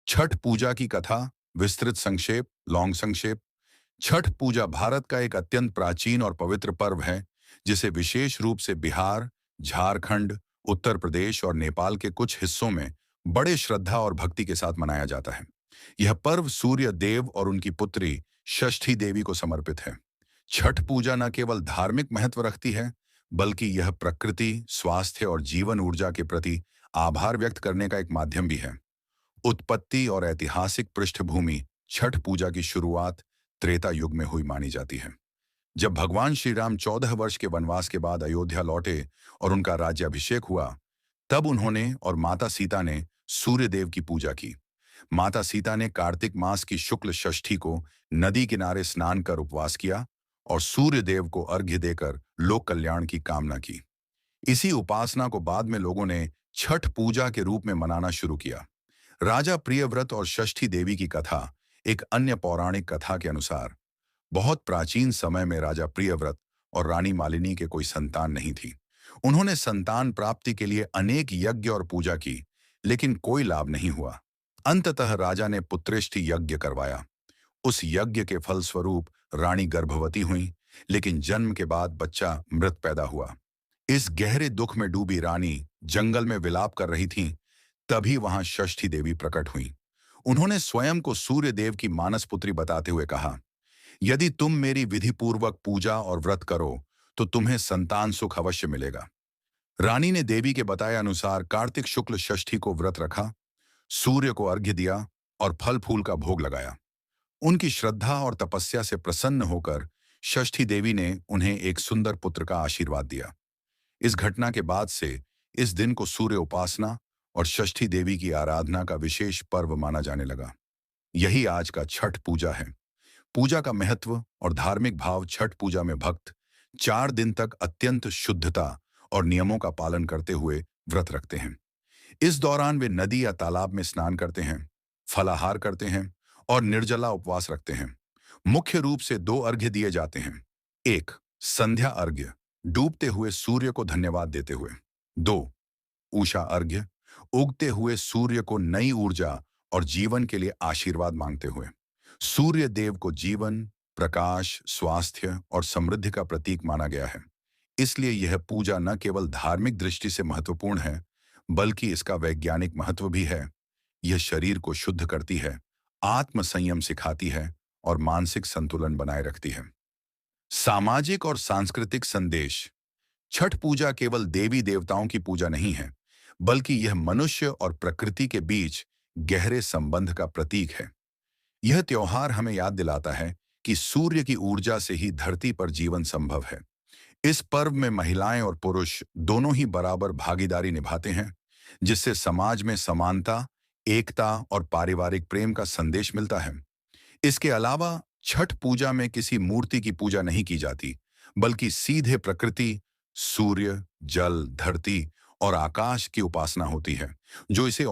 छठ पूजा की कथा। विस्तृत संक्षेप, लॉन्ग संक्षेप। छठ पूजा भारत का एक अत्यंत प्राचीन और पवित्र पर्व है, जिसे विशेष रूप से बिहार, झारखंड, उत्तर प्रदेश और नेपाल के कुछ हिस्सों में बड़े श्रद्धा और भक्ति के साथ मनाया जाता है। यह पर्व सूर्य देव और उनकी पुत्री षष्ठी देवी को समर्पित है। छठ पूजा न केवल धार्मिक महत्व रखती है, बल्कि यह प्रकृति, स्वास्थ्य और जीवन ऊर्जा के प्रति आभार व्यक्त करने का एक माध्यम भी है। उत्पत्ति और ऐतिहासिक पृष्ठभूमि। छठ पूजा की शुरुआत त्रेता युग में हुई मानी जाती है, जब भगवान श्री राम 14 वर्ष के वनवास के बाद अयोध्या लौटे और उनका राज्याभिषेक हुआ। तब उन्होंने और माता सीता ने सूर्य देव की पूजा की। माता सीता ने कार्तिक मास की शुक्ल षष्ठी को नदी किनारे स्नान कर उपवास किया और सूर्य देव को अर्घ्य देकर लोक कल्याण की कामना की। इसी उपासना को बाद में लोगों ने छठ पूजा के रूप में मनाना शुरू किया। राजा प्रियव्रत और षष्ठी देवी की कथा। एक अन्य पौराणिक कथा के अनुसार बहुत प्राचीन समय में राजा प्रियव्रत और रानी मालिनी के कोई संतान नहीं थी। उन्होंने संतान प्राप्ति के लिए अनेक यज्ञ और पूजा की, लेकिन कोई लाभ नहीं हुआ। अंततः राजा ने पुत्रेष्टि यज्ञ करवाया। उस यज्ञ के फलस्वरूप रानी गर्भवती हुई, लेकिन जन्म के बाद बच्चा मृत पैदा हुआ। इस गहरे दुख में डूबी रानी जंगल में विलाप कर रही थी। तभी वहां षष्ठी देवी प्रकट हुई। उन्होंने स्वयं को सूर्य देव की मानस पुत्री बताते हुए कहा, यदि तुम मेरी विधिपूर्वक पूजा और व्रत करो तो तुम्हें संतान सुख अवश्य मिलेगा। रानी ने देवी के बताए अनुसार कार्तिक शुक्ल षष्ठी को व्रत रखा, सूर्य को अर्घ्य दिया और फल फूल का भोग लगाया। उनकी श्रद्धा और तपस्या से प्रसन्न होकर षष्ठी देवी ने उन्हें एक सुंदर पुत्र का आशीर्वाद दिया। इस घटना के बाद से इस दिन को सूर्य उपासना और षष्ठी देवी की आराधना का विशेष पर्व माना जाने लगा। यही आज का छठ पूजा है। पूजा का महत्व और धार्मिक भाव। छठ पूजा में भक्त 4 दिन तक अत्यंत शुद्धता और नियमों का पालन करते हुए व्रत रखते हैं। इस दौरान वे नदी या तालाब में स्नान करते हैं, फलाहार करते हैं और निर्जला उपवास रखते हैं। मुख्य रूप से 2 अर्घ्य दिए जाते हैं। 1. संध्या अर्घ्य, डूबते हुए सूर्य को धन्यवाद देते हुए। 2. उषा अर्घ्य, उगते हुए सूर्य को नई ऊर्जा और जीवन के लिए आशीर्वाद मांगते हुए। सूर्य देव को जीवन, प्रकाश, स्वास्थ्य और समृद्धि का प्रतीक माना गया है। इसलिए यह पूजा न केवल धार्मिक दृष्टि से महत्वपूर्ण है, बल्कि इसका वैज्ञानिक महत्व भी है। यह शरीर को शुद्ध करती है, आत्म संयम सिखाती है और मानसिक संतुलन बनाए रखती है। सामाजिक और सांस्कृतिक संदेश। छठ पूजा केवल देवी देवताओं की पूजा नहीं है, बल्कि यह मनुष्य और प्रकृति के बीच गहरे संबंध का प्रतीक है। यह त्योहार हमें याद दिलाता है कि सूर्य की ऊर्जा से ही धरती पर जीवन संभव है। इस पर्व में महिलाएं और पुरुष दोनों ही बराबर भागीदारी निभाते हैं, जिससे समाज में समानता, एकता और पारिवारिक प्रेम का संदेश मिलता है। इसके अलावा छठ पूजा में किसी मूर्ति की पूजा नहीं की जाती, बल्कि सीधे प्रकृति, सूर्य, जल, धरती और आकाश की उपासना होती है, जो इसे